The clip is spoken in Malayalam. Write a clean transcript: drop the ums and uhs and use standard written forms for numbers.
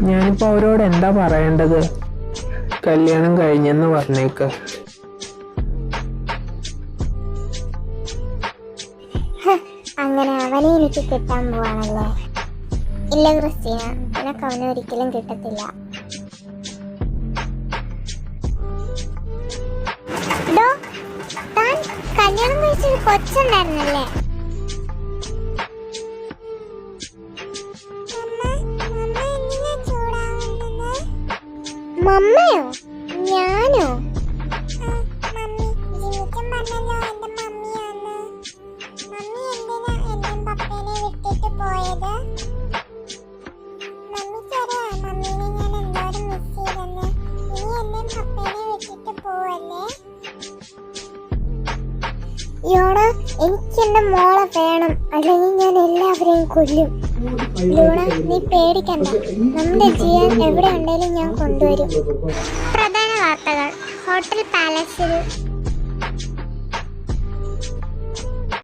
ഞാനിപ്പോ അവരോട് എന്താ പറയേണ്ടത്? കല്യാണം കഴിഞ്ഞെന്ന് പറഞ്ഞേക്ക്. അങ്ങനെ അവനെ എനിക്ക് കിട്ടാൻ പോവാണല്ലേ? ഇല്ല ക്രിസ്റ്റീന, നിനക്ക് അവനെ ഒരിക്കലും കിട്ടത്തില്ല. താൻ കല്യാണം കഴിച്ചൊരു കൊച്ചുണ്ടായിരുന്നല്ലേ? മമ്മയോ? ഞാനോ? എനിക്ക് എന്റെ മോളെ വേണം, അല്ലെങ്കിൽ ഞാൻ എല്ലാവരെയും കൊല്ലും. ലൂണ, നീ പേടിക്കണ്ട, നമ്മുടെ ജിയാൻ എവിടെ ഉണ്ടെങ്കിലും ഞാൻ കൊണ്ടുവരും. പ്രധാന വാർത്തകൾ. ഹോട്ടൽ പാലസിൽ